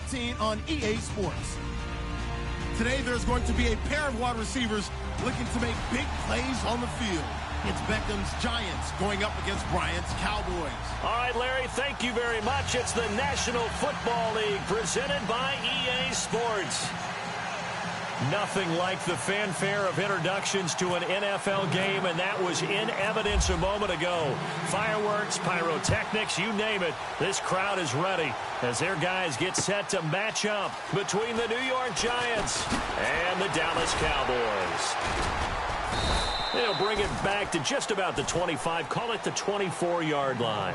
15 on EA Sports. Today, there's going to be a pair of wide receivers looking to make big plays on the field. It's Beckham's Giants going up against Bryant's Cowboys. All right, Larry, thank you very much. It's the National Football League presented by EA Sports. Nothing like the fanfare of introductions to an NFL game, and that was in evidence a moment ago. Fireworks, pyrotechnics, you name it. This crowd is ready as their guys get set to match up between the New York Giants and the Dallas Cowboys. They'll bring it back to just about the 25, call it the 24-yard line.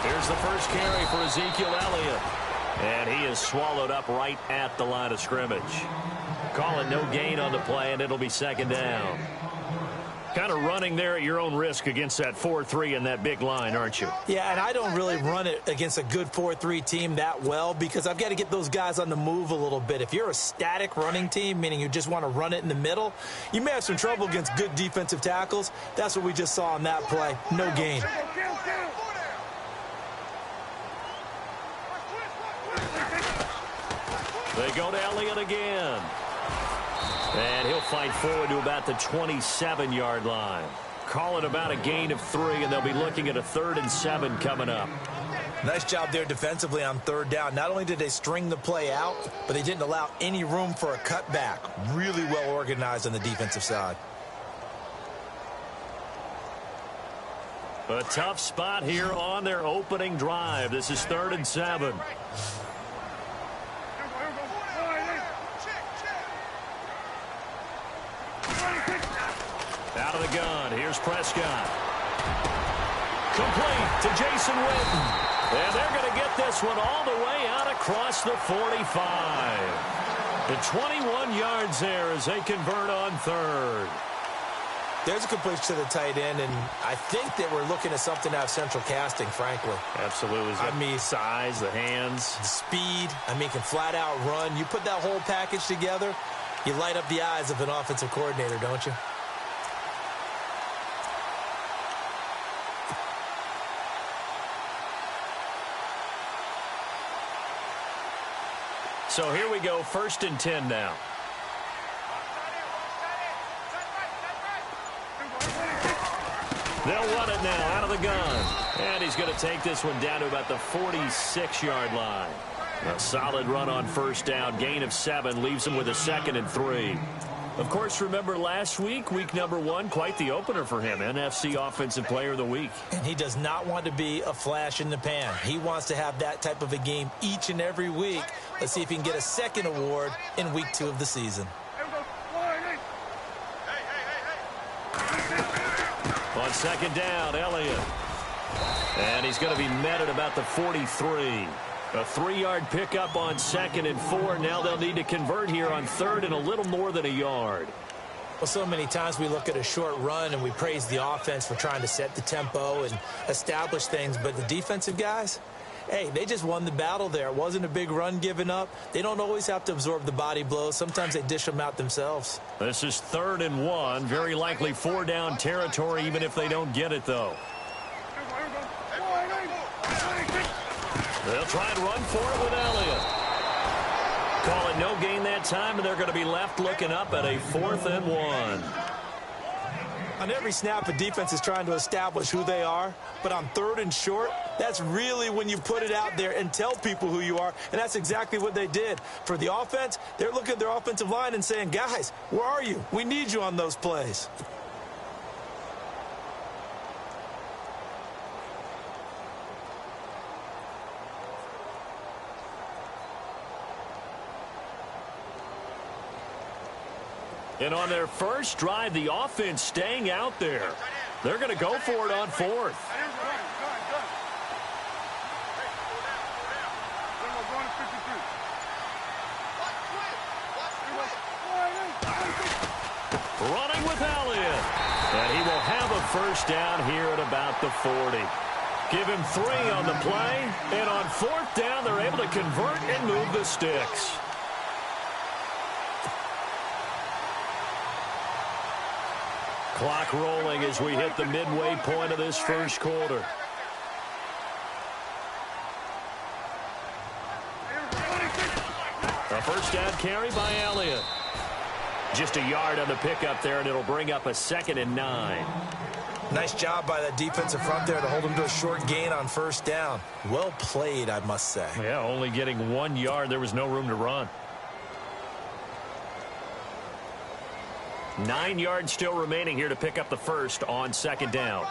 Here's the first carry for Ezekiel Elliott. And he is swallowed up right at the line of scrimmage. Call it no gain on the play, and it'll be second down. Kind of running there at your own risk against that 4-3 and that big line, aren't you? Yeah, and I don't really run it against a good 4-3 team that well because I've got to get those guys on the move a little bit. If you're a static running team, meaning you just want to run it in the middle, you may have some trouble against good defensive tackles. That's what we just saw on that play. No gain. They go to Elliott again. And he'll fight forward to about the 27-yard line. Call it about a gain of 3, and they'll be looking at a 3rd and 7 coming up. Nice job there defensively on 3rd down. Not only did they string the play out, but they didn't allow any room for a cutback. Really well organized on the defensive side. A tough spot here on their opening drive. This is 3rd and 7. Out of the gun, here's Prescott. Complete to Jason Witten. And they're going to get this one all the way out across the 45. The 21 yards there as they convert on 3rd. There's a completion to the tight end, and I think that we're looking at something out of central casting, frankly. Absolutely. I mean, size, the hands. The speed. I mean, can flat out run. You put that whole package together, you light up the eyes of an offensive coordinator, don't you? So here we go, 1st and 10 now. They'll run it now out of the gun. And he's going to take this one down to about the 46-yard line. A solid run on 1st down. Gain of 7 leaves him with a 2nd and 3. Of course, remember last week, week number 1, quite the opener for him. NFC Offensive Player of the Week. And he does not want to be a flash in the pan. He wants to have that type of a game each and every week. Let's see if he can get a 2nd award in week 2 of the season. On 2nd down, Elliott. And he's going to be met at about the 43. A 3-yard pickup on 2nd and 4. Now they'll need to convert here on 3rd and a little more than a yard. Well, so many times we look at a short run and we praise the offense for trying to set the tempo and establish things. But the defensive guys, hey, they just won the battle there. It wasn't a big run given up. They don't always have to absorb the body blows. Sometimes they dish them out themselves. This is 3rd and 1. Very likely 4-down territory, even if they don't get it, though. They'll try and run for it with Elliott. Call it no gain that time, and they're going to be left looking up at a 4th and 1. On every snap, a defense is trying to establish who they are, but on 3rd and short, that's really when you put it out there and tell people who you are, and that's exactly what they did. For the offense, they're looking at their offensive line and saying, guys, where are you? We need you on those plays. And on their first drive, the offense staying out there. They're going to go for it on 4th. running with Elliott. And he will have a first down here at about the 40. Give him 3 on the play, and on 4th down, they're able to convert and move the sticks. Clock rolling as we hit the midway point of this first quarter. A first down carry by Elliott. Just a yard on the pickup there, and it'll bring up a 2nd and 9. Nice job by that defensive front there to hold him to a short gain on first down. Well played, I must say. Yeah, only getting 1 yard. There was no room to run. 9 yards still remaining here to pick up the first on 2nd down.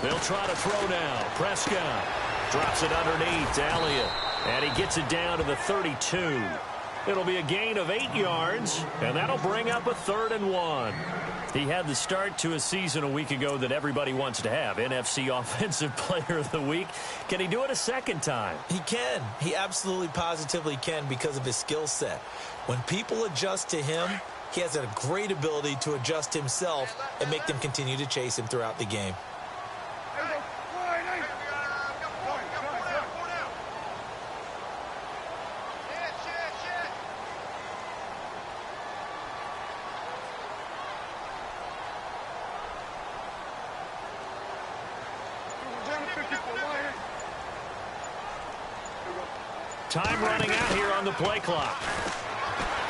They'll try to throw now. Prescott drops it underneath to Elliott, and he gets it down to the 32. It'll be a gain of 8 yards, and that'll bring up a 3rd and 1. He had the start to a season a week ago that everybody wants to have. NFC Offensive Player of the Week. Can he do it a second time? He can. He absolutely positively can because of his skill set. When people adjust to him, he has a great ability to adjust himself and make them continue to chase him throughout the game. Time running out here on the play clock.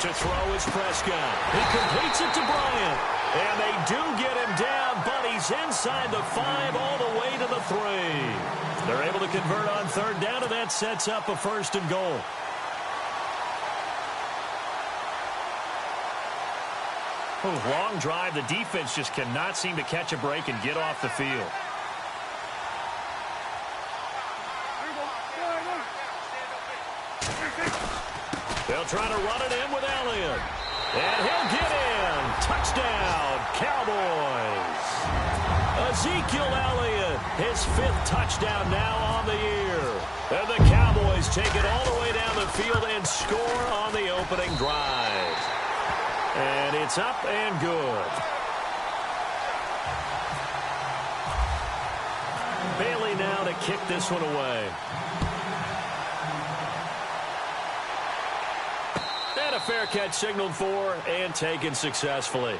To throw is Prescott. He completes it to Bryant. And they do get him down, but he's inside the 5 all the way to the 3. They're able to convert on 3rd down, and that sets up a 1st and goal. Long drive. The defense just cannot seem to catch a break and get off the field. They'll try to run it in with Elliott. And he'll get in. Touchdown, Cowboys. Ezekiel Elliott, his 5th touchdown now on the year. And the Cowboys take it all the way down the field and score on the opening drive. And it's up and good. Bailey now to kick this one away. And a fair catch signaled for and taken successfully.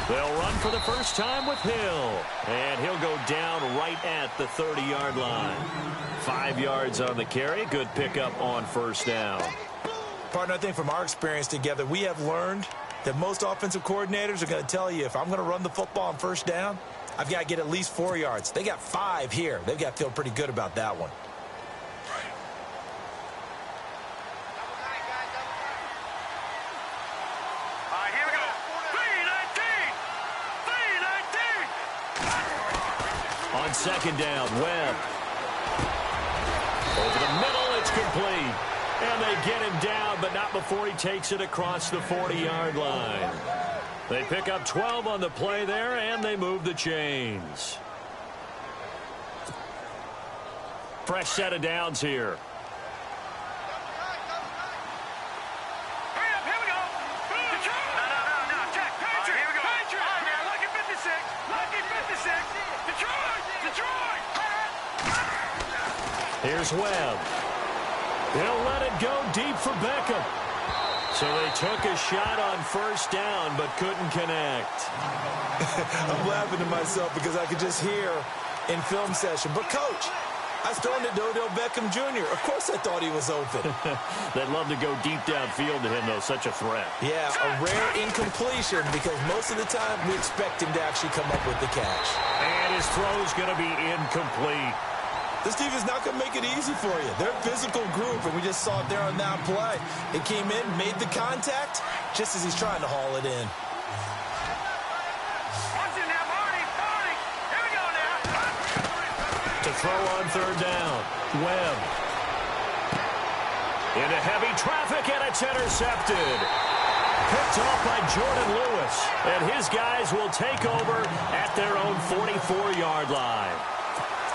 They'll run for the first time with Hill. And he'll go down right at the 30-yard line. 5 yards on the carry. Good pickup on 1st down. Partner, I think from our experience together, we have learned that most offensive coordinators are going to tell you, if I'm going to run the football on 1st down, I've got to get at least 4 yards. They got 5 here. They've got to feel pretty good about that one. On 2nd down, Webb. Over the middle, it's complete. And they get him down, but not before he takes it across the 40-yard line. They pick up 12 on the play there, and they move the chains. Fresh set of downs here. Here's Webb. He'll let it go deep for Beckham. So they took a shot on 1st down, but couldn't connect. I'm laughing to myself because I could just hear in film session, but coach, I was throwing to Odell Beckham Jr. Of course I thought he was open. They'd love to go deep downfield to him, though. Such a threat. Yeah, a rare incompletion because most of the time we expect him to actually come up with the catch. And his throw's going to be incomplete. This defense is not going to make it easy for you. They're a physical group, and we just saw it there on that play. It came in, made the contact, just as he's trying to haul it in. To throw on third down, Webb. Into heavy traffic, and it's intercepted. Picked off by Jordan Lewis, and his guys will take over at their own 44-yard line.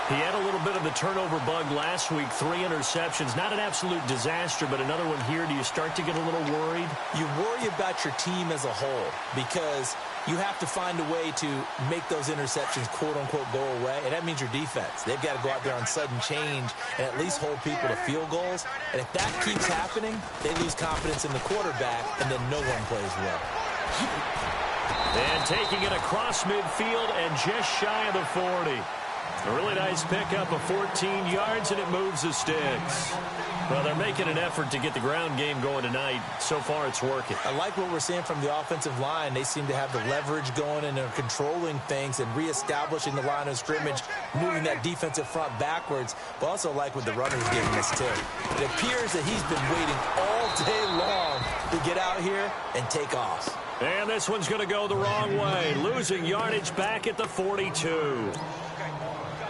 He had a little bit of the turnover bug last week, 3 interceptions. Not an absolute disaster, but another one here. Do you start to get a little worried? You worry about your team as a whole because you have to find a way to make those interceptions, quote-unquote, go away, and that means your defense. They've got to go out there on sudden change and at least hold people to field goals. And if that keeps happening, they lose confidence in the quarterback, and then no one plays well. And taking it across midfield and just shy of the 40. A really nice pickup of 14 yards, and it moves the sticks. Well, they're making an effort to get the ground game going tonight. So far, it's working. I like what we're seeing from the offensive line. They seem to have the leverage going, and they're controlling things and reestablishing the line of scrimmage, moving that defensive front backwards. But also like what the runner's giving us, too. It appears that he's been waiting all day long to get out here and take off. And this one's going to go the wrong way, losing yardage back at the 42.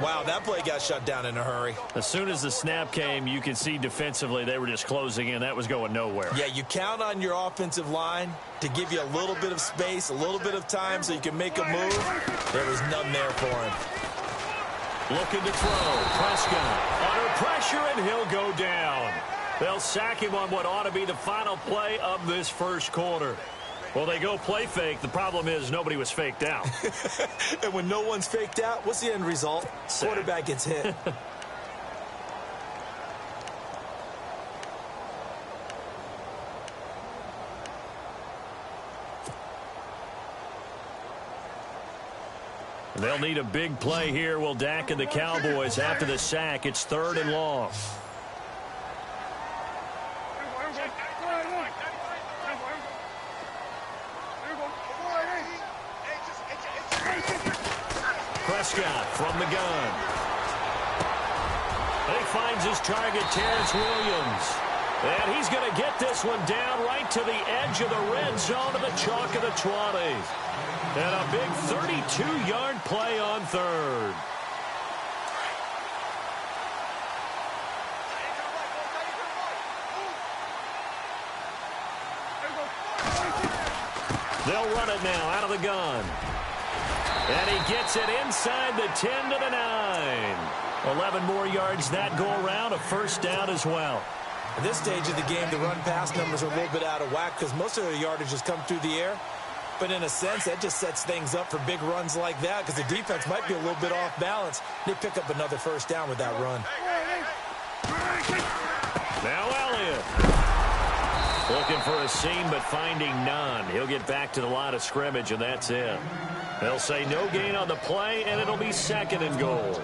Wow, that play got shut down in a hurry. As soon as the snap came, you could see defensively they were just closing in. That was going nowhere. Yeah, you count on your offensive line to give you a little bit of space, a little bit of time so you can make a move. There was none there for him. Looking to throw. Prescott under pressure, and he'll go down. They'll sack him on what ought to be the final play of this first quarter. Well, they go play fake. The problem is nobody was faked out. And when no one's faked out, what's the end result? Sack. Quarterback gets hit. They'll need a big play here. Will Dak and the Cowboys after the sack. It's 3rd and long. Prescott from the gun. And he finds his target, Terrence Williams. And he's going to get this one down right to the edge of the red zone of the chalk of the 20. And a big 32-yard play on 3rd. They'll run it now out of the gun. And he gets it inside the 10 to the 9. 11 more yards that go around, a first down as well. At this stage of the game, the run-pass numbers are a little bit out of whack because most of the yardage has come through the air. But in a sense, that just sets things up for big runs like that because the defense might be a little bit off balance. They pick up another first down with that run. Now Elliott. Looking for a seam, but finding none. He'll get back to the line of scrimmage, and that's it. They'll say no gain on the play, and it'll be 2nd and goal.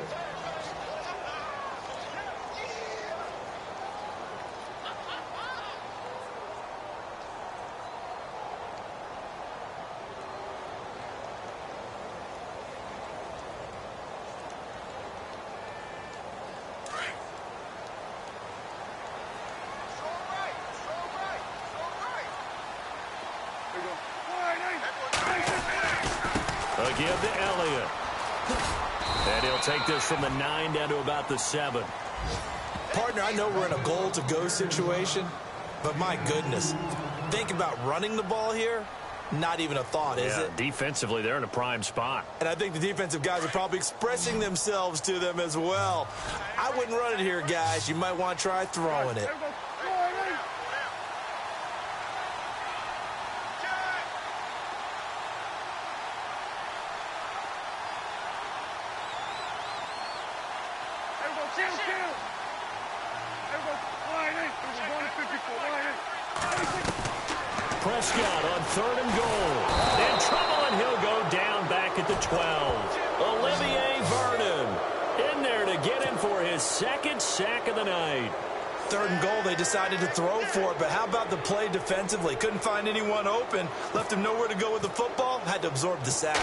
Again to Elliott. And he'll take this from the 9 down to about the 7. Partner, I know we're in a goal-to-go situation, but my goodness, think about running the ball here. Not even a thought, is it? Defensively, they're in a prime spot. And I think the defensive guys are probably expressing themselves to them as well. I wouldn't run it here, guys. You might want to try throwing it. Prescott on 3rd and goal. In trouble, and he'll go down back at the 12. Olivier Vernon in there to get in for his 2nd sack of the night. 3rd and goal, they decided to throw for it, but how about the play defensively? Couldn't find anyone open, left him nowhere to go with the football, had to absorb the sack.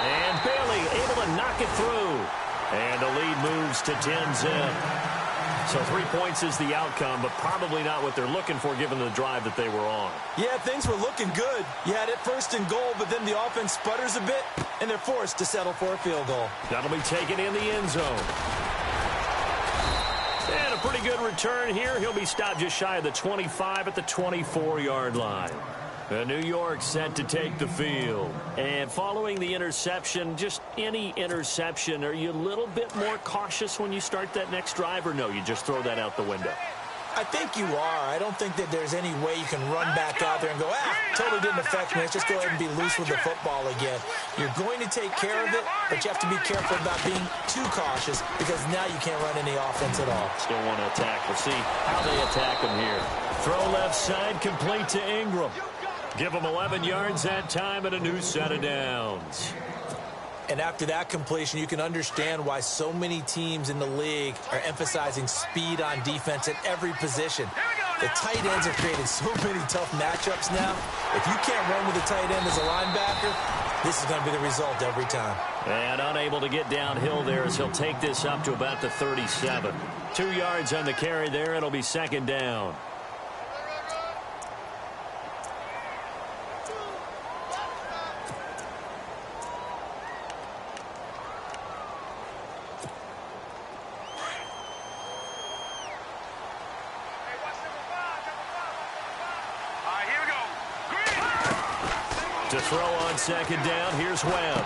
And Bailey able to and knock it through. And the lead moves to 10-zip. So 3 points is the outcome, but probably not what they're looking for given the drive that they were on. Yeah, things were looking good. You had it first and goal, but then the offense sputters a bit, and they're forced to settle for a field goal. That'll be taken in the end zone. And a pretty good return here. He'll be stopped just shy of the 25 at the 24-yard line. New York set to take the field. And following the interception, just any interception, are you a little bit more cautious when you start that next drive, or no, you just throw that out the window? I think you are. I don't think that there's any way you can run back out there and go, totally didn't affect me. Let's just go ahead and be loose with the football again. You're going to take care of it, but you have to be careful about being too cautious because now you can't run any offense at all. Still want to attack. We'll see how they attack him here. Throw left side, complete to Ingram. Give him 11 yards that time and a new set of downs. And after that completion, you can understand why so many teams in the league are emphasizing speed on defense at every position. The tight ends have created so many tough matchups now. If you can't run with a tight end as a linebacker, this is going to be the result every time. And unable to get downhill there as he'll take this up to about the 37. 2 yards on the carry there. It'll be second down. To throw on second down, here's Webb.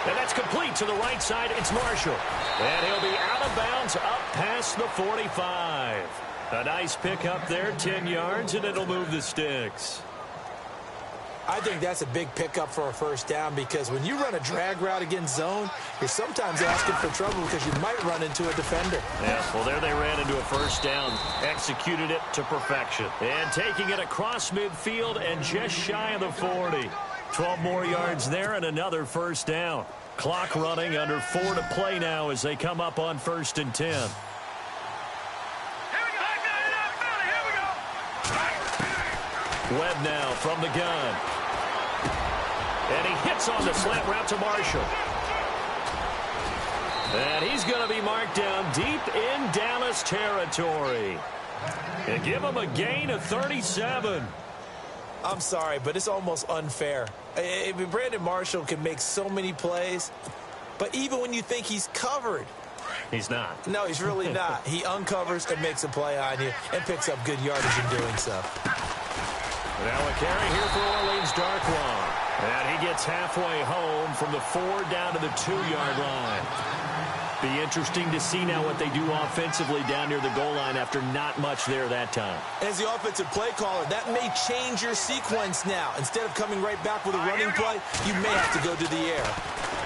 And that's complete to the right side. It's Marshall. And he'll be out of bounds up past the 45. A nice pick up there, 10 yards, and it'll move the sticks. I think that's a big pickup for a first down because when you run a drag route against zone, you're sometimes asking for trouble because you might run into a defender. Yeah, well, there they ran into a first down. Executed it to perfection. And taking it across midfield and just shy of the 40. 12 more yards there and another first down. Clock running, under 4 to play now as they come up on 1st and 10. Webb now from the gun. And he hits on the slant route to Marshall. And he's going to be marked down deep in Dallas territory. And give him a gain of 37. I'm sorry, but it's almost unfair. Brandon Marshall can make so many plays, but even when you think he's covered, he's not. No, he's really not. He uncovers and makes a play on you and picks up good yardage in doing so. Now a carry here for Orleans Darkwa. And he gets halfway home from the 4 down to the 2-yard line. Be interesting to see now what they do offensively down near the goal line after not much there that time. As the offensive play caller, that may change your sequence now. Instead of coming right back with a running play, you may have to go to the air.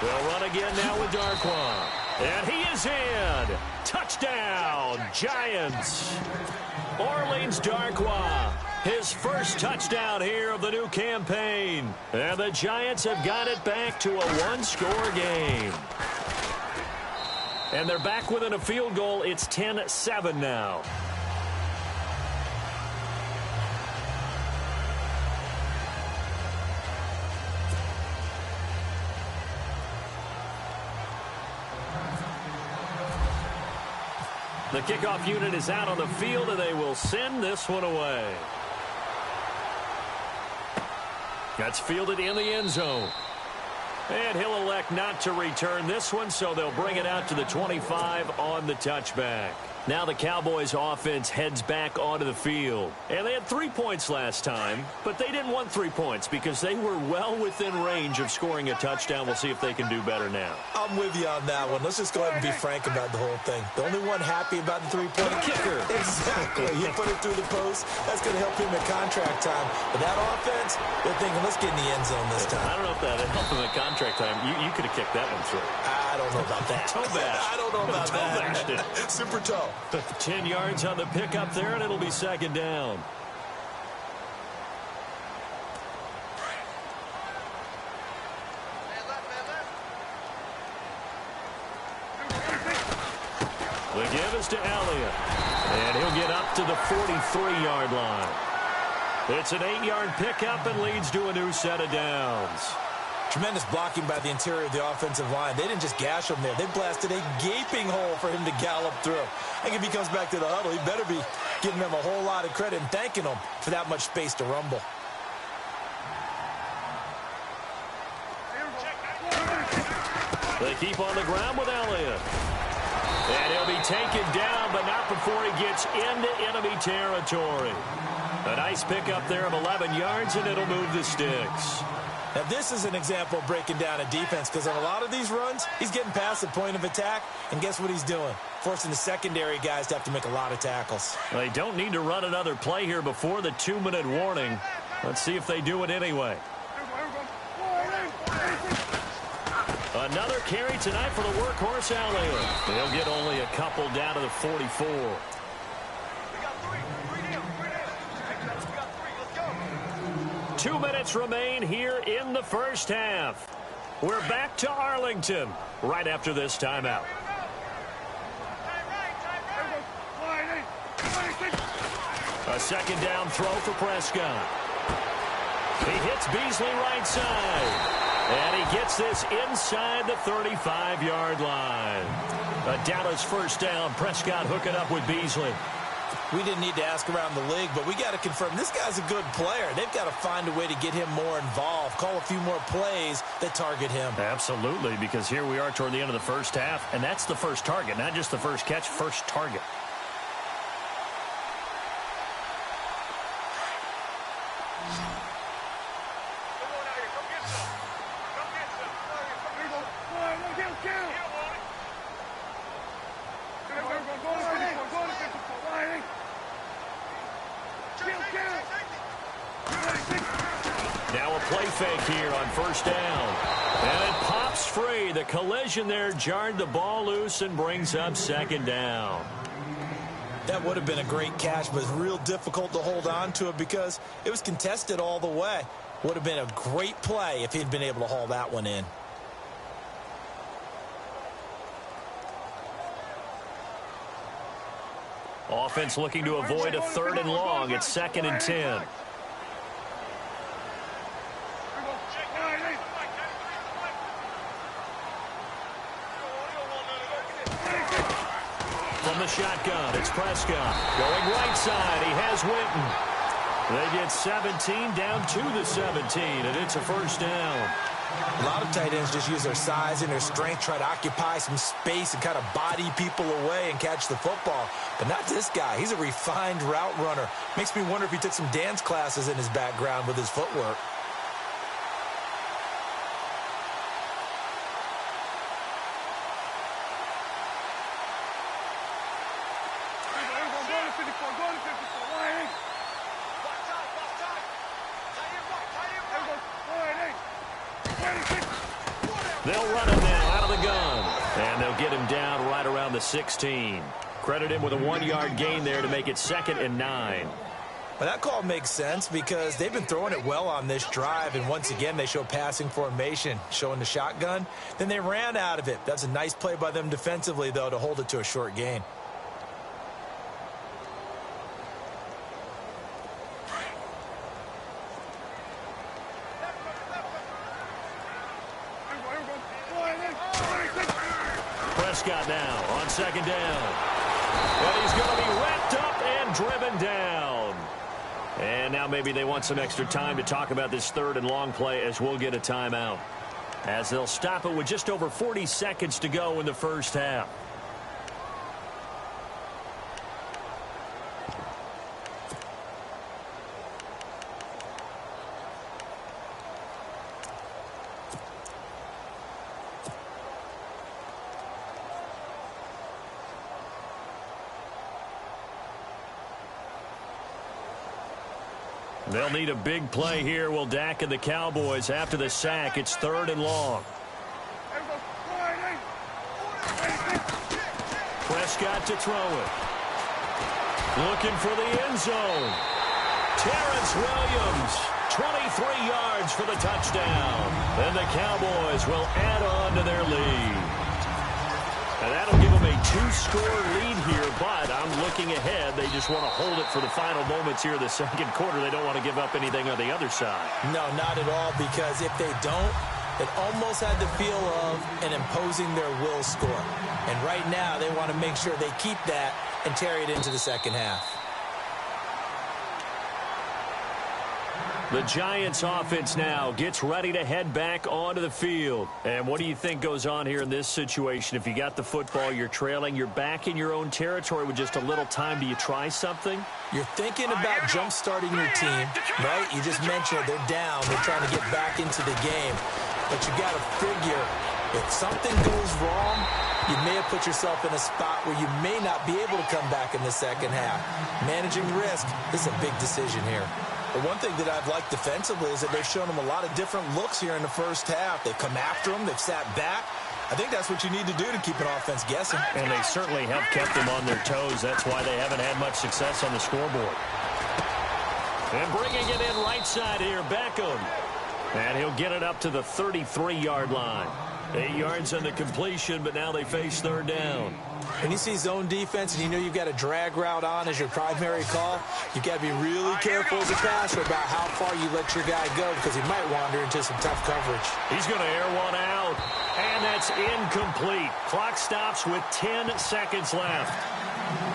They'll run again now with Darkwa. And he is in. Touchdown, Giants. Orleans Darkwa. His first touchdown here of the new campaign. And the Giants have got it back to a 1-score game. And they're back within a field goal. It's 10-7 now. The kickoff unit is out on the field, and they will send this one away. That's fielded in the end zone. And he'll elect not to return this one, so they'll bring it out to the 25 on the touchback. Now the Cowboys offense heads back onto the field. And they had 3 points last time, but they didn't want 3 points because they were well within range of scoring a touchdown. We'll see if they can do better now. I'm with you on that one. Let's just go ahead and be frank about the whole thing. The only one happy about the 3-point kicker. Exactly. He put it through the post. That's going to help him at contract time. But that offense, they're thinking, let's get in the end zone this time. I don't know if that helped him at contract time. You could have kicked that one through. I don't know about that. Toe bash. I don't know about that. Toe bashed it. Super toe. 10 yards on the pickup there, and it'll be second down. The give is to Elliott. And he'll get up to the 43-yard line. It's an 8-yard pickup and leads to a new set of downs. Tremendous blocking by the interior of the offensive line. They didn't just gash him there. They blasted a gaping hole for him to gallop through. I think if he comes back to the huddle, he better be giving them a whole lot of credit and thanking them for that much space to rumble. They keep on the ground with Elliott. And he'll be taken down, but not before he gets into enemy territory. A nice pickup there of 11 yards, and it'll move the sticks. Now, this is an example of breaking down a defense, because on a lot of these runs, he's getting past the point of attack, and guess what he's doing? Forcing the secondary guys to have to make a lot of tackles. They don't need to run another play here before the 2-minute warning. Let's see if they do it anyway. Another carry tonight for the workhorse Elliott. They'll get only a couple down to the 44. 2 minutes remain here in the first half. We're back to Arlington right after this timeout. A second down throw for Prescott. He hits Beasley right side. And he gets this inside the 35-yard line. A Dallas first down. Prescott hooking up with Beasley. We didn't need to ask around the league, but we got to confirm this guy's a good player. They've got to find a way to get him more involved, call a few more plays that target him. Absolutely, because here we are toward the end of the first half, and that's the first target, not just the first catch, first target. Now a play fake here on first down. And it pops free. The collision there jarred the ball loose and brings up second down. That would have been a great catch, but it's real difficult to hold on to it because it was contested all the way. Would have been a great play if he'd been able to haul that one in. Offense looking to avoid a 3rd and long. It's 2nd and 10. From the shotgun, it's Prescott. Going right side, he has Winton. They get 17 down to the 17, and it's a first down. A lot of tight ends just use their size and their strength, try to occupy some space and kind of body people away and catch the football. But not this guy. He's a refined route runner. Makes me wonder if he took some dance classes in his background with his footwork. They'll run him now out of the gun. And they'll get him down right around the 16. Credit him with a 1-yard gain there to make it 2nd and 9. Well, that call makes sense because they've been throwing it well on this drive. And once again, they show passing formation, showing the shotgun. Then they ran out of it. That's a nice play by them defensively, though, to hold it to a short gain. Prescott now on 2nd down. And he's going to be wrapped up and driven down. And now maybe they want some extra time to talk about this 3rd and long play as we'll get a timeout. As they'll stop it with just over 40 seconds to go in the first half. They'll need a big play here. Will Dak and the Cowboys after the sack. It's 3rd and long. Prescott to throw it. Looking for the end zone. Terrence Williams, 23 yards for the touchdown. And the Cowboys will add on to their lead. And that'll give them a 2-score lead here, but I'm looking ahead. They just want to hold it for the final moments here of the 2nd quarter. They don't want to give up anything on the other side. No, not at all, because if they don't, It almost had the feel of an imposing their will score. And right now, they want to make sure they keep that and carry it into the second half. The Giants offense now gets ready to head back onto the field. And what do you think goes on here in this situation? If you got the football, you're trailing, you're back in your own territory with just a little time. Do you try something? You're thinking about jump-starting your team, right? You just mentioned they're down. They're trying to get back into the game. But you got to figure, if something goes wrong, you may have put yourself in a spot where you may not be able to come back in the second half. Managing risk is a big decision here. But one thing that I've liked defensively is that they've shown them a lot of different looks here in the first half. They've come after them. They've sat back. I think that's what you need to do to keep an offense guessing. And they certainly have kept them on their toes. That's why they haven't had much success on the scoreboard. And bringing it in right side here, Beckham. And he'll get it up to the 33-yard line. 8 yards on the completion, but now they face third down. When you see zone defense and you know you've got a drag route on as your primary call, you've got to be really careful as a passer about how far you let your guy go because he might wander into some tough coverage. He's going to air one out, and that's incomplete. Clock stops with 10 seconds left.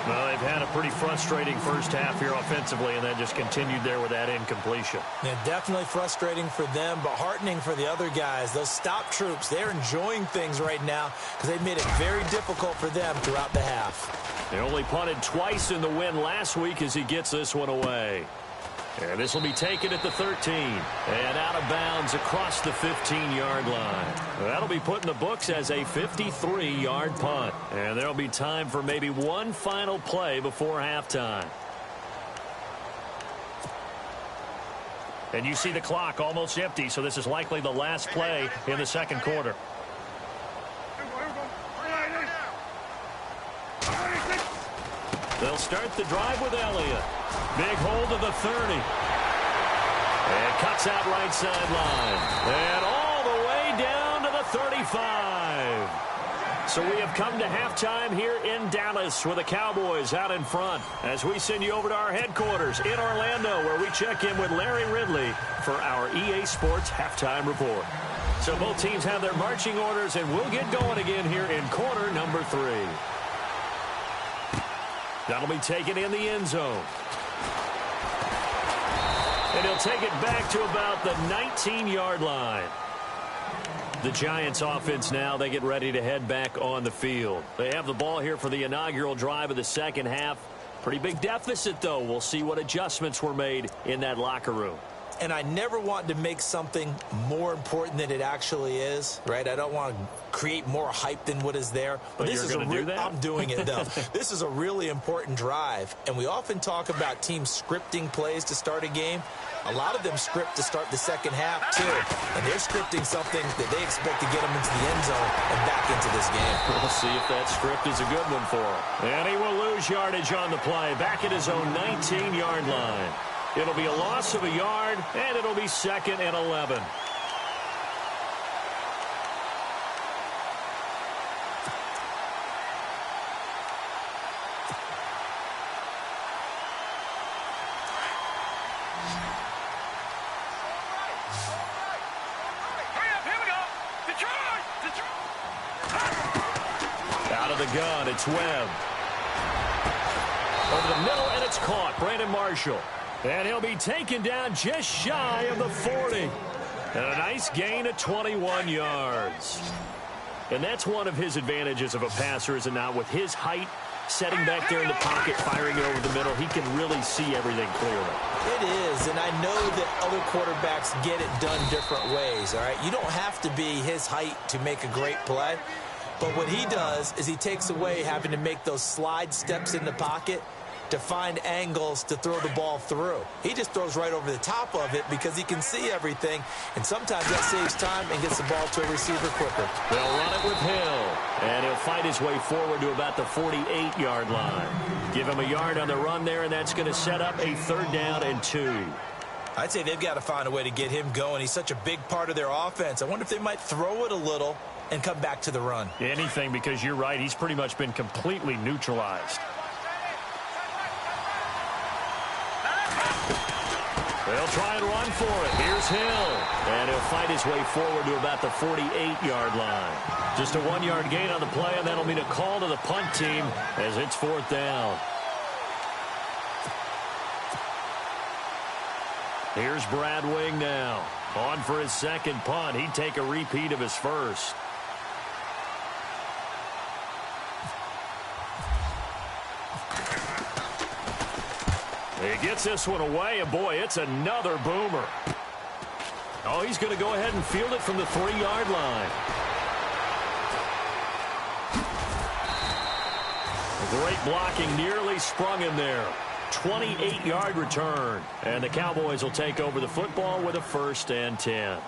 Well, they've had a pretty frustrating first half here offensively, and that just continued there with that incompletion. Yeah, definitely frustrating for them, but heartening for the other guys. Those stop troops, they're enjoying things right now because they've made it very difficult for them throughout the half. They only punted twice in the win last week as he gets this one away. And this will be taken at the 13. And out of bounds across the 15-yard line. That'll be put in the books as a 53-yard punt. And there'll be time for maybe one final play before halftime. And you see the clock almost empty, so this is likely the last play in the second quarter. They'll start the drive with Elliott. Big hold to the 30. And cuts out right sideline. And all the way down to the 35. So we have come to halftime here in Dallas with the Cowboys out in front as we send you over to our headquarters in Orlando where we check in with Larry Ridley for our EA Sports Halftime Report. So both teams have their marching orders and we'll get going again here in quarter number 3. That'll be taken in the end zone. And he'll take it back to about the 19-yard line. The Giants offense now, they get ready to head back on the field. They have the ball here for the inaugural drive of the second half. Pretty big deficit, though. We'll see what adjustments were made in that locker room. And I never want to make something more important than it actually is, right? I don't want to create more hype than what is there. But this is do that? I'm doing it, though. This is a really important drive. And we often talk about teams scripting plays to start a game. A lot of them script to start the second half, too. And they're scripting something that they expect to get them into the end zone and back into this game. We'll see if that script is a good one for him. And he will lose yardage on the play, back at his own 19-yard line. It'll be a loss of a yard, and it'll be 2nd and 11. Out of the gun, it's Webb. Over the middle, and it's caught. Brandon Marshall. And he'll be taken down just shy of the 40. And a nice gain of 21 yards. And that's one of his advantages of a passer, is it not? With his height, setting back there in the pocket, firing it over the middle, he can really see everything clearly. It is, and I know that other quarterbacks get it done different ways, all right? You don't have to be his height to make a great play. But what he does is he takes away having to make those slide steps in the pocket to find angles to throw the ball through. He just throws right over the top of it because he can see everything, and sometimes that saves time and gets the ball to a receiver quicker. They'll run it with Hill, and he'll fight his way forward to about the 48-yard line. Give him a yard on the run there, and that's going to set up a 3rd down and 2. I'd say they've got to find a way to get him going. He's such a big part of their offense. I wonder if they might throw it a little and come back to the run. Anything, because you're right, he's pretty much been completely neutralized. They'll try and run for it. Here's Hill. And he'll fight his way forward to about the 48-yard line. Just a 1-yard gain on the play, and that'll mean a call to the punt team as it's 4th down. Here's Brad Wing now. On for his second punt. He'd take a repeat of his first. He gets this one away, and boy, it's another boomer. Oh, he's going to go ahead and field it from the 3-yard line. Great blocking, nearly sprung him there. 28-yard return. And the Cowboys will take over the football with a 1st and 10.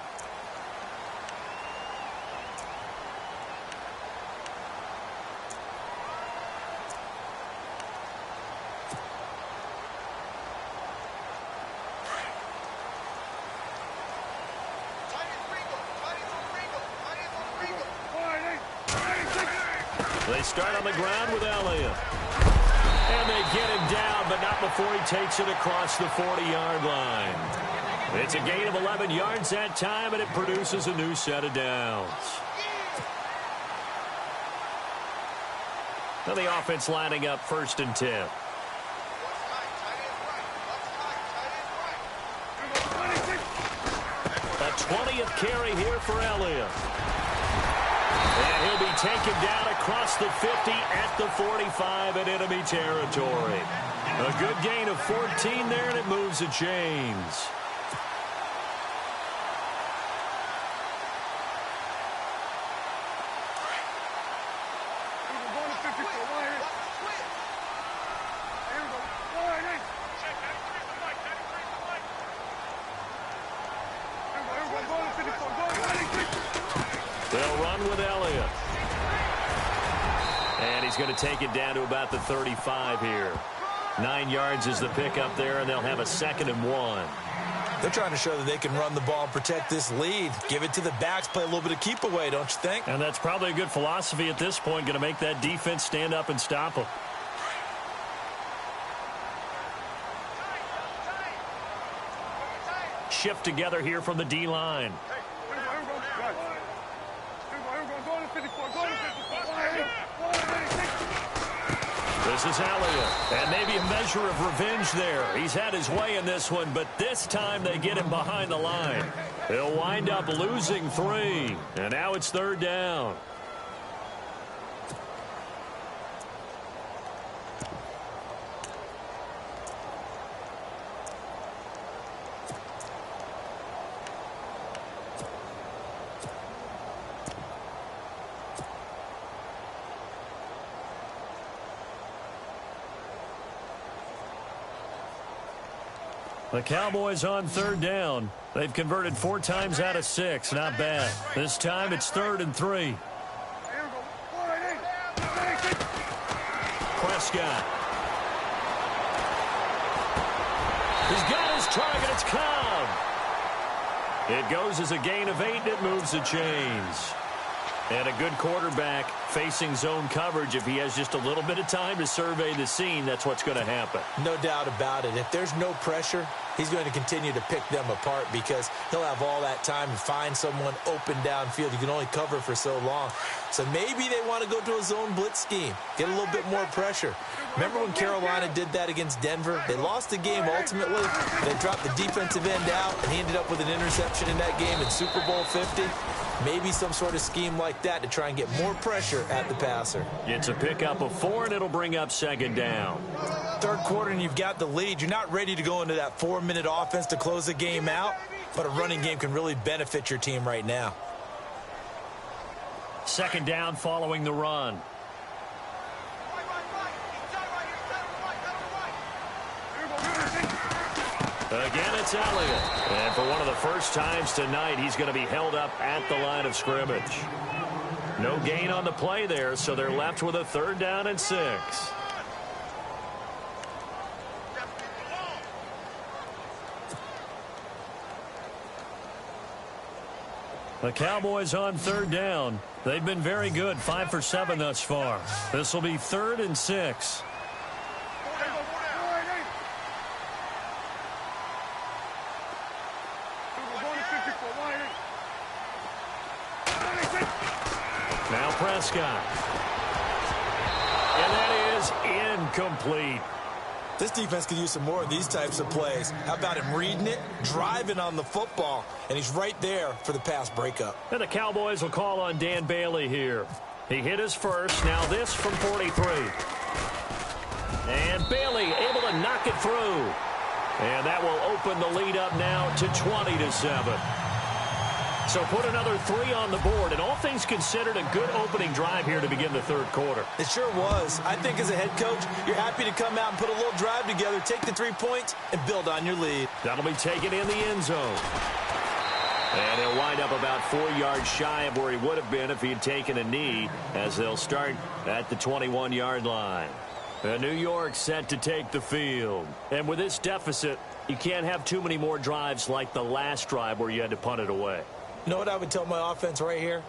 They start on the ground with Elliott. And they get him down, but not before he takes it across the 40-yard line. It's a gain of 11 yards that time, and it produces a new set of downs. Now the offense lining up 1st and 10. A 20th carry here for Elliott. And he'll be taken down across the 50 at the 45 in enemy territory. A good gain of 14 there, and it moves the chains. They'll run with Elliott. And he's going to take it down to about the 35 here. 9 yards is the pickup there, and they'll have a 2nd and 1. They're trying to show that they can run the ball and protect this lead. Give it to the backs, play a little bit of keep away, don't you think? And that's probably a good philosophy at this point, going to make that defense stand up and stop them. Shift together here from the D-line. This is Elliott, and maybe a measure of revenge there. He's had his way in this one, but this time they get him behind the line. He'll wind up losing 3, and now it's 3rd down. The Cowboys on 3rd down. They've converted 4 times out of 6. Not bad. This time it's 3rd and 3. Prescott. He's got his target. It's Cobb. It goes as a gain of 8, and it moves the chains. And a good quarterback facing zone coverage. If he has just a little bit of time to survey the scene, that's what's going to happen. No doubt about it. If there's no pressure, he's going to continue to pick them apart because he'll have all that time to find someone open downfield. You can only cover for so long. So maybe they want to go to a zone blitz scheme, get a little bit more pressure. Remember when Carolina did that against Denver? They lost the game ultimately. They dropped the defensive end out, and he ended up with an interception in that game in Super Bowl 50. Maybe some sort of scheme like that to try and get more pressure at the passer. It's a pickup of 4, and it'll bring up 2nd down. 3rd quarter, and you've got the lead. You're not ready to go into that 4-minute offense to close the game out, but a running game can really benefit your team right now. 2nd down following the run. Again, it's Elliott. And for one of the first times tonight, he's going to be held up at the line of scrimmage. No gain on the play there, so they're left with a 3rd down and 6. The Cowboys on 3rd down. They've been very good, 5 for 7 thus far. This will be 3rd and 6. Now Prescott. And that is incomplete. This defense could use some more of these types of plays. How about him reading it, driving on the football, and he's right there for the pass breakup. And the Cowboys will call on Dan Bailey here. He hit his first. Now this from 43. And Bailey able to knock it through. And that will open the lead up now to 20-7. So put another 3 on the board, and all things considered, a good opening drive here to begin the third quarter. It sure was. I think as a head coach, you're happy to come out and put a little drive together, take the 3 points, and build on your lead. That'll be taken in the end zone. And he'll wind up about 4 yards shy of where he would have been if he had taken a knee, as they'll start at the 21-yard line. New York set to take the field. And with this deficit, you can't have too many more drives like the last drive where you had to punt it away. You know what I would tell my offense right here?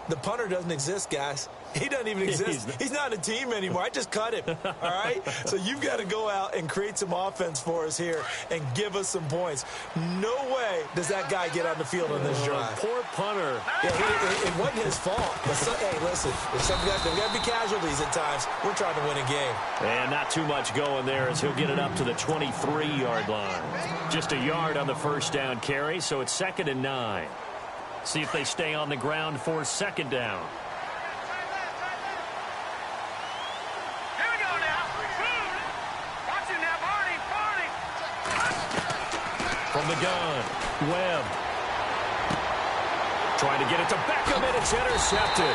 The punter doesn't exist, guys. He doesn't even exist. He's not a team anymore. I just cut him, all right? So you've got to go out and create some offense for us here and give us some points. No way does that guy get on the field on this drive. Poor punter. Yeah, it wasn't his fault. But hey, listen, there's got to be casualties at times. We're trying to win a game. And not too much going there as he'll get it up to the 23-yard line. Just a yard on the first down carry, so it's 2nd and 9. See if they stay on the ground for 2nd down. Here we go now. Watch it now, Barney. From the gun, Webb. Trying to get it to Beckham, and it's intercepted.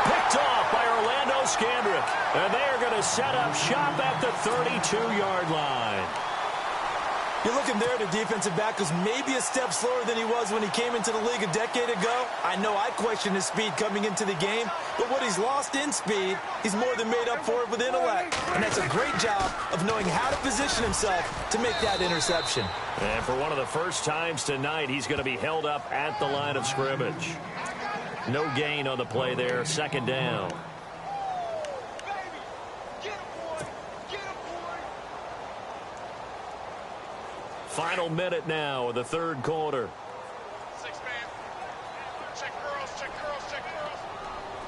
Picked off by Orlando Scandrick. And they are going to set up shop at the 32-yard line. You're looking there at a defensive back who's maybe a step slower than he was when he came into the league a decade ago. I know I questioned his speed coming into the game, but what he's lost in speed, he's more than made up for it with intellect. And that's a great job of knowing how to position himself to make that interception. And for one of the first times tonight, he's going to be held up at the line of scrimmage. No gain on the play there, 2nd down. Final minute now of the third quarter. 6-man. Check girls, check girls, check girls.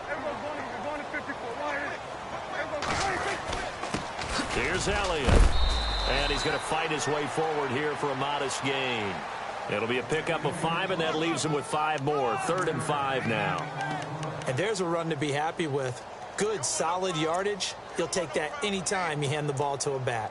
Everyone's going to 54. Here's Elliott. And he's going to fight his way forward here for a modest gain. It'll be a pickup of 5, and that leaves him with 5 more. 3rd and 5 now. And there's a run to be happy with. Good, solid yardage. You'll take that anytime you hand the ball to a back.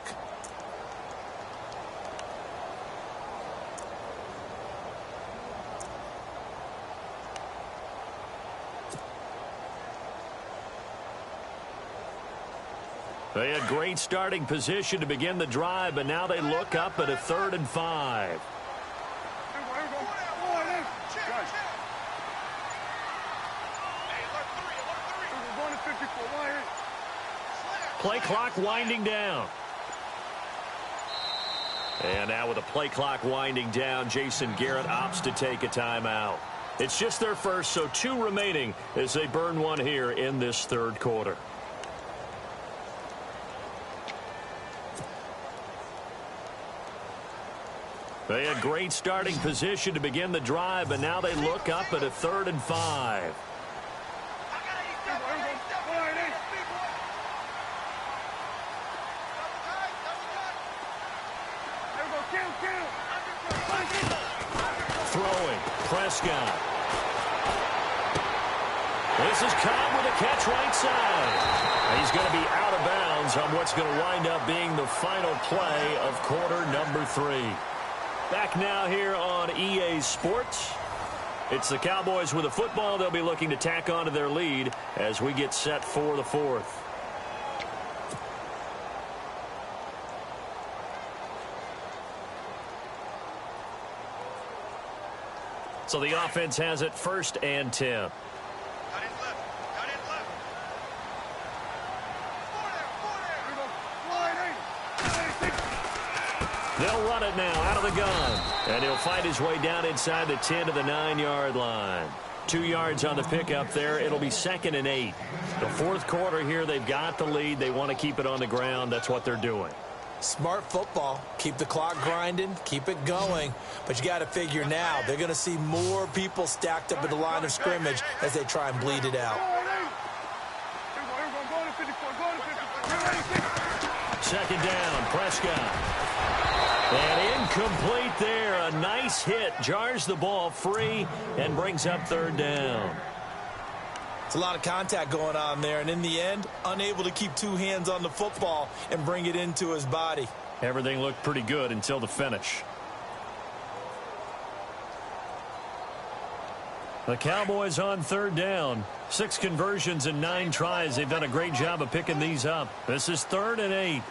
They had great starting position to begin the drive, but now they look up at a 3rd and 5. Play clock winding down. And now with the play clock winding down, Jason Garrett opts to take a timeout. It's just their first, so 2 remaining as they burn one here in this third quarter. They had great starting position to begin the drive, but now they look up at a 3rd and 5. Throwing, Prescott. This is Cobb with a catch right side. He's going to be out of bounds on what's going to wind up being the final play of quarter number 3. Back now here on EA Sports. It's the Cowboys with the football. They'll be looking to tack on to their lead as we get set for the 4th. So the offense has it 1st and 10. They'll run it now out of the gun. And he'll find his way down inside the 10 to the 9-yard line. 2 yards on the pickup there. It'll be 2nd and 8. The 4th quarter here, they've got the lead. They want to keep it on the ground. That's what they're doing. Smart football. Keep the clock grinding. Keep it going. But you got to figure now, they're going to see more people stacked up at the line of scrimmage as they try and bleed it out. Second down, Prescott. And incomplete there. A nice hit. Jars the ball free and brings up third down. It's a lot of contact going on there, and in the end, unable to keep two hands on the football and bring it into his body. Everything looked pretty good until the finish. The Cowboys on third down. 6 conversions and 9 tries. They've done a great job of picking these up. This is 3rd and 8.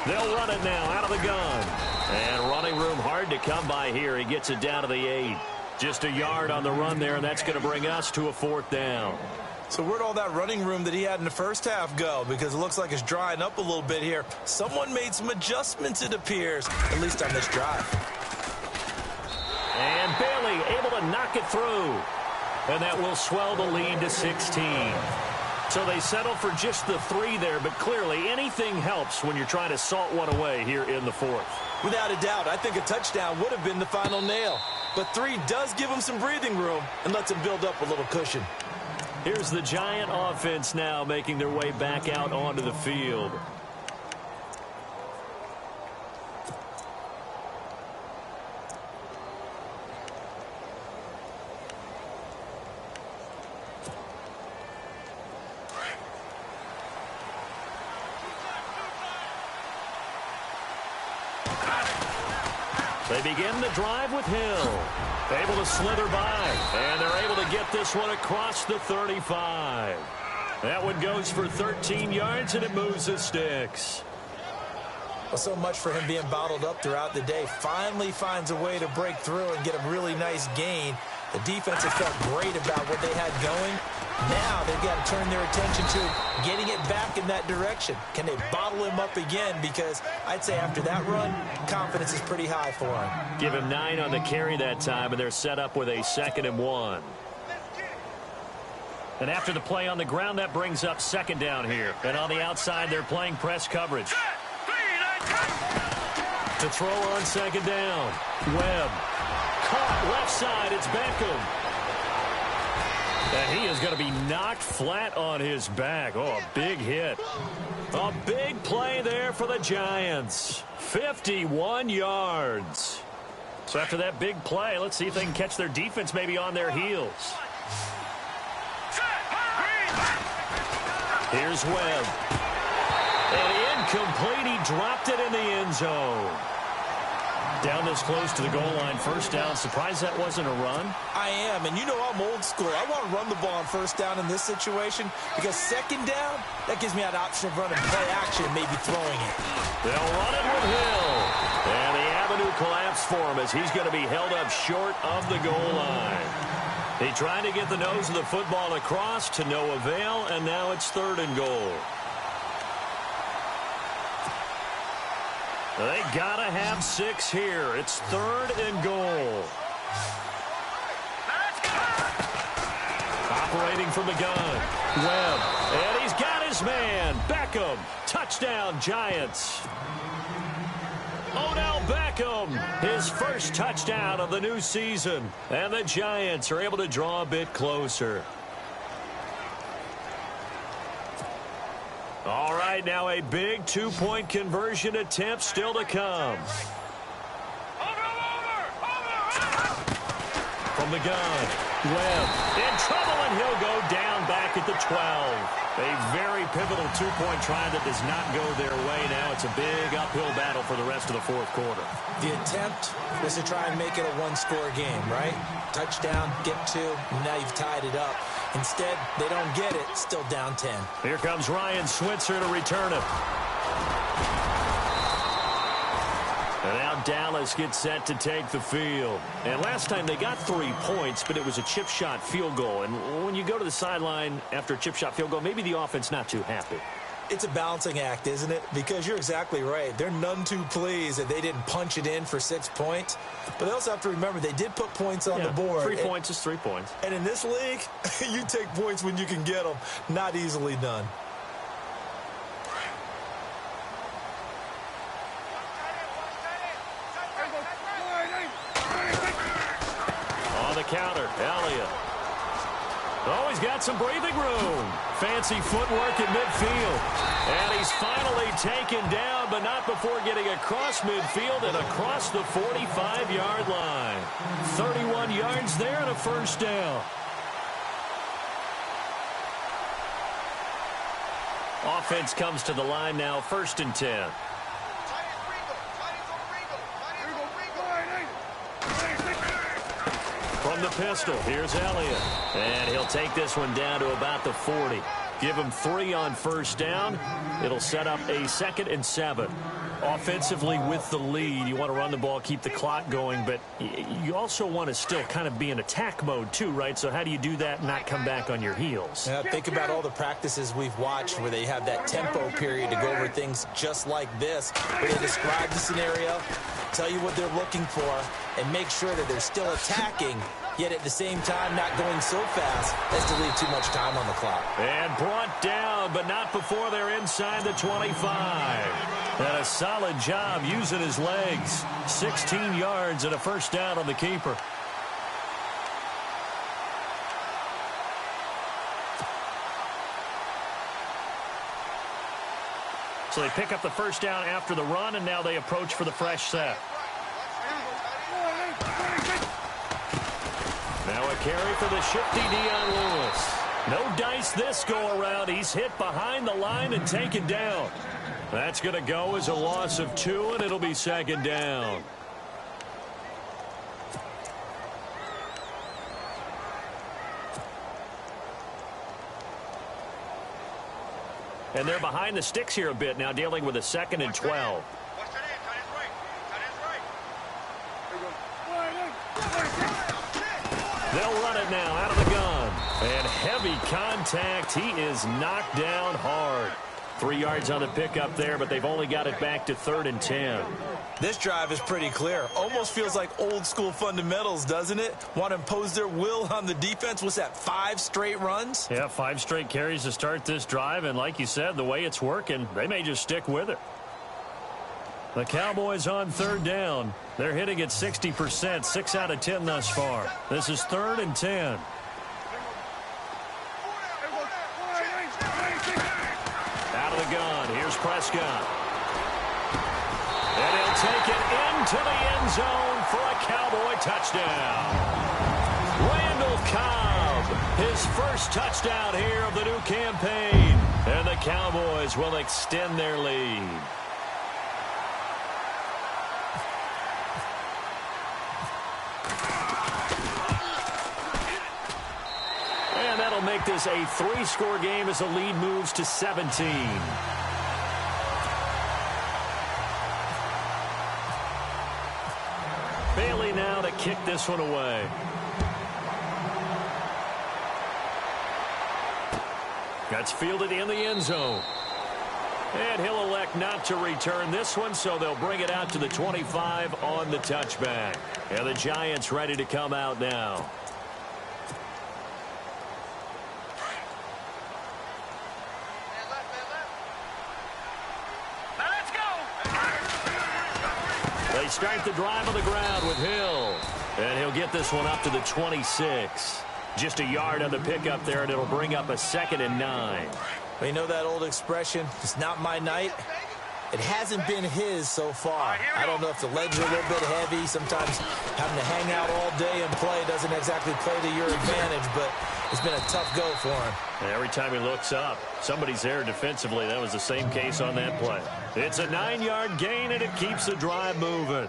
They'll run it now out of the gun. And running room hard to come by here. He gets it down to the 8. Just a yard on the run there, and that's going to bring us to a 4th down. So where'd all that running room that he had in the first half go? Because it looks like it's drying up a little bit here. Someone made some adjustments, it appears, at least on this drive. And Bailey able to knock it through. And that will swell the lead to 16. So they settle for just the 3 there, but clearly anything helps when you're trying to salt one away here in the 4th. Without a doubt, I think a touchdown would have been the final nail. But 3 does give him some breathing room and lets him build up a little cushion. Here's the Giant offense now making their way back out onto the field. They begin the drive with Hill. Able to slither by, and they're able to get this one across the 35. That one goes for 13 yards, and it moves the sticks. Well, so much for him being bottled up throughout the day. Finally finds a way to break through and get a really nice gain. The defense has felt great about what they had going. Now they've got to turn their attention to getting it back in that direction. Can they bottle him up again? Because I'd say after that run, confidence is pretty high for him. Give him 9 on the carry that time, and they're set up with a 2nd and 1. And after the play on the ground, that brings up 2nd down here. And on the outside, they're playing press coverage. To throw on 2nd down. Webb. Caught left side. It's Beckham. And he is going to be knocked flat on his back. Oh, a big hit. A big play there for the Giants. 51 yards. So after that big play, let's see if they can catch their defense maybe on their heels. Here's Webb. And incomplete. He dropped it in the end zone. Down this close to the goal line, 1st down. Surprised that wasn't a run? I am, and you know I'm old school. I want to run the ball on 1st down in this situation because 2nd down, that gives me an option of running play action and maybe throwing it. They'll run it with Hill. And the avenue collapsed for him as he's going to be held up short of the goal line. He tried to get the nose of the football across to no avail, and now it's 3rd and goal. They got to have 6 here. It's 3rd and goal. Operating from the gun. Webb. And he's got his man. Beckham. Touchdown, Giants. Odell Beckham. His first touchdown of the new season. And the Giants are able to draw a bit closer. All right, now a big 2-point conversion attempt still to come. From the gun, Webb in trouble, and he'll go down back at the 12. A very pivotal 2-point try that does not go their way. Now it's a big uphill battle for the rest of the 4th quarter. The attempt was to try and make it a 1-score game, right? Touchdown, get 2, now you've tied it up. Instead, they don't get it, still down 10. Here comes Ryan Switzer to return it. And now Dallas gets set to take the field. And last time they got 3 points, but it was a chip shot field goal. And when you go to the sideline after a chip shot field goal, maybe the offense not too happy. It's a balancing act, isn't it? Because you're exactly right. They're none too pleased that they didn't punch it in for 6 points. But they also have to remember they did put points on the board. 3 points is 3 points. And in this league, you take points when you can get them. Not easily done. counter. Elliott. Oh, he's got some breathing room. Fancy footwork in midfield. And he's finally taken down, but not before getting across midfield and across the 45-yard line. 31 yards there and a first down. Offense comes to the line now, 1st and 10. From the pistol, here's Elliott. And he'll take this one down to about the 40. Give him 3 on first down. It'll set up a 2nd and 7. Offensively with the lead, you want to run the ball, keep the clock going, but you also want to still kind of be in attack mode too, right? So how do you do that and not come back on your heels? Yeah, think about all the practices we've watched where they have that tempo period to go over things just like this, where they describe the scenario, tell you what they're looking for, and make sure that they're still attacking, yet at the same time not going so fast as to leave too much time on the clock. And brought down, but not before they're inside the 25. And a solid job using his legs. 16 yards and a first down on the keeper. So they pick up the first down after the run, and now they approach for the fresh set. Now a carry for the shifty Dion Lewis. No dice this go around. He's hit behind the line and taken down. That's going to go as a loss of 2, and it'll be 2nd down. And they're behind the sticks here a bit now, dealing with a 2nd and 12. They'll run it now out of the gun. And heavy contact. He is knocked down hard. 3 yards on the pickup there, but they've only got it back to 3rd and 10. This drive is pretty clear. Almost feels like old school fundamentals, doesn't it? Want to impose their will on the defense. What's that, 5 straight runs? Yeah, 5 straight carries to start this drive, and like you said, the way it's working, they may just stick with it. The Cowboys on 3rd down. They're hitting at 60%, 6 out of 10 thus far. This is 3rd and 10. Out of the gun, here's Prescott. And he'll take it into the end zone for a Cowboy touchdown. Randall Cobb, his first touchdown here of the new campaign. And the Cowboys will extend their lead. And that'll make this a 3-score game as the lead moves to 17. Bailey now to kick this one away. That's fielded in the end zone. And he'll elect not to return this one, so they'll bring it out to the 25 on the touchback. And the Giants ready to come out now. They start the drive on the ground with Hill. And he'll get this one up to the 26. Just a yard on the pickup there, and it'll bring up a 2nd and 9. Well, you know that old expression, it's not my night? It hasn't been his so far. I don't know if the legs are a little bit heavy. Sometimes having to hang out all day and play doesn't exactly play to your advantage, but it's been a tough go for him. And every time he looks up, somebody's there defensively. That was the same case on that play. It's a 9-yard gain, and it keeps the drive moving.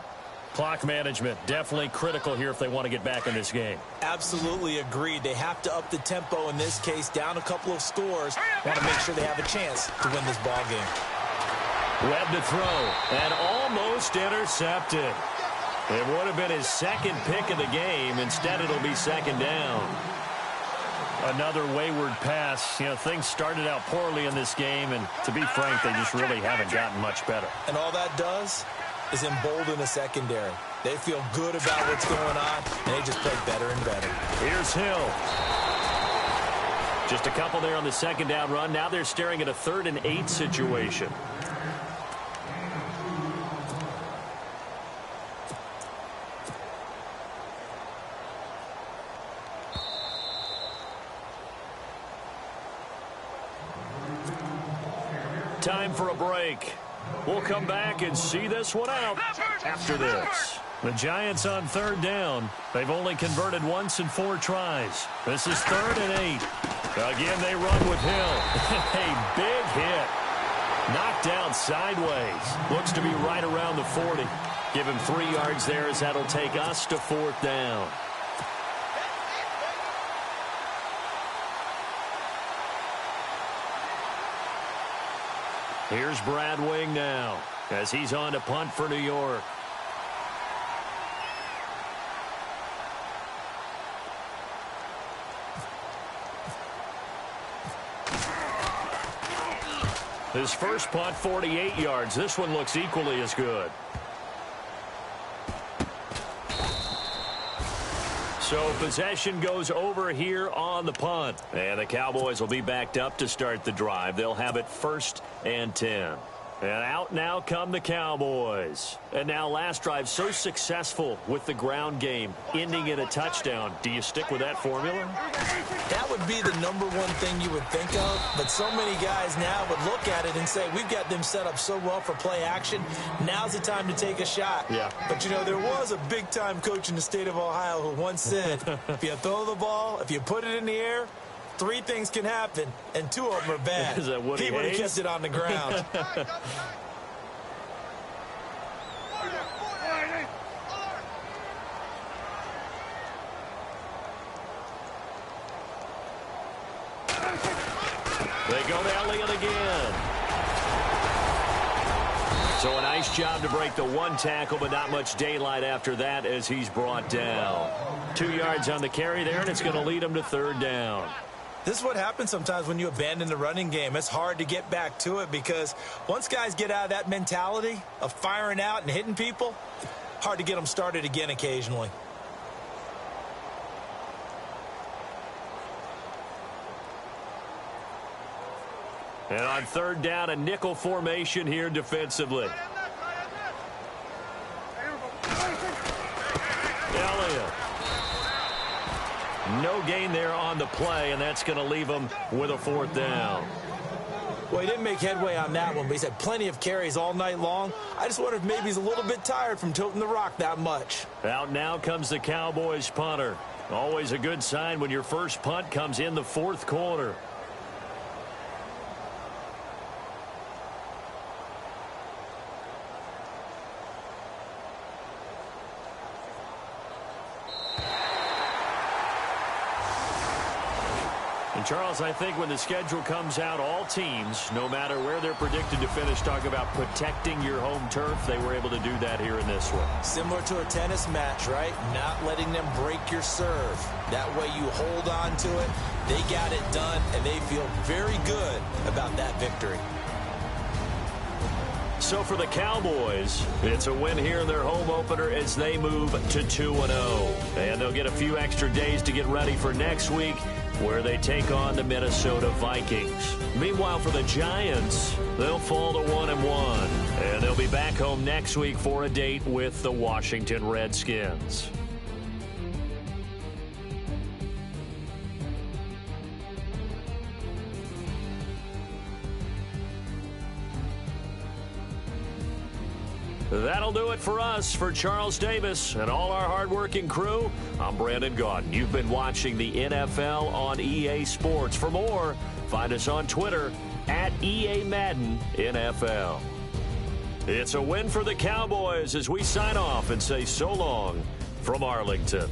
Clock management, definitely critical here if they want to get back in this game. Absolutely agreed. They have to up the tempo in this case, down a couple of scores. Want to make sure they have a chance to win this ball game. Webb to throw, and almost intercepted. It would have been his 2nd pick of the game. Instead, it'll be 2nd down. Another wayward pass. You know, things started out poorly in this game, and to be frank, they just really haven't gotten much better. And all that does is embolden the secondary. They feel good about what's going on, and they just play better and better. Here's Hill. Just a couple there on the 2nd down run. Now they're staring at a 3rd and 8 situation. Time for a break. We'll come back and see this one out after this. The Giants on third down. They've only converted once in 4 tries. This is 3rd and 8. Again, they run with Hill. A big hit. Knocked down sideways. Looks to be right around the 40. Give him 3 yards there as that'll take us to 4th down. Here's Brad Wing now as he's on to punt for New York. His first punt, 48 yards. This one looks equally as good. So possession goes over here on the punt. And the Cowboys will be backed up to start the drive. They'll have it 1st and 10. And out now come the Cowboys. And now last drive so successful with the ground game, ending in a touchdown. Do you stick with that formula? That would be the #1 thing you would think of, but so many guys now would look at it and say, we've got them set up so well for play action. Now's the time to take a shot. Yeah. But, you know, there was a big-time coach in the state of Ohio who once said, if you throw the ball, if you put it in the air, 3 things can happen, and 2 of them are bad. Is that Woody He would have Hayes? kept it on the ground. They go to Elliott again. So a nice job to break the 1 tackle, but not much daylight after that as he's brought down. 2 yards on the carry there, and it's going to lead him to 3rd down. This is what happens sometimes when you abandon the running game. It's hard to get back to it because once guys get out of that mentality of firing out and hitting people, hard to get them started again occasionally. And on 3rd down, a nickel formation here defensively. Elliott. No gain there on the play, and that's going to leave him with a 4th down. Well, he didn't make headway on that one, but he's had plenty of carries all night long. I just wonder if maybe he's a little bit tired from tilting the rock that much. Out now comes the Cowboys punter. Always a good sign when your first punt comes in the 4th quarter. And Charles, I think when the schedule comes out, all teams, no matter where they're predicted to finish, talk about protecting your home turf. They were able to do that here in this one. Similar to a tennis match, right? Not letting them break your serve. That way you hold on to it. They got it done, and they feel very good about that victory. So for the Cowboys, it's a win here in their home opener as they move to 2-0. And they'll get a few extra days to get ready for next week, where they take on the Minnesota Vikings. Meanwhile, for the Giants, they'll fall to 1-1. And they'll be back home next week for a date with the Washington Redskins. That'll do it for us. For Charles Davis and all our hardworking crew, I'm Brandon Gaudin. You've been watching the NFL on EA Sports. For more, find us on Twitter at EA Madden NFL. It's a win for the Cowboys as we sign off and say so long from Arlington.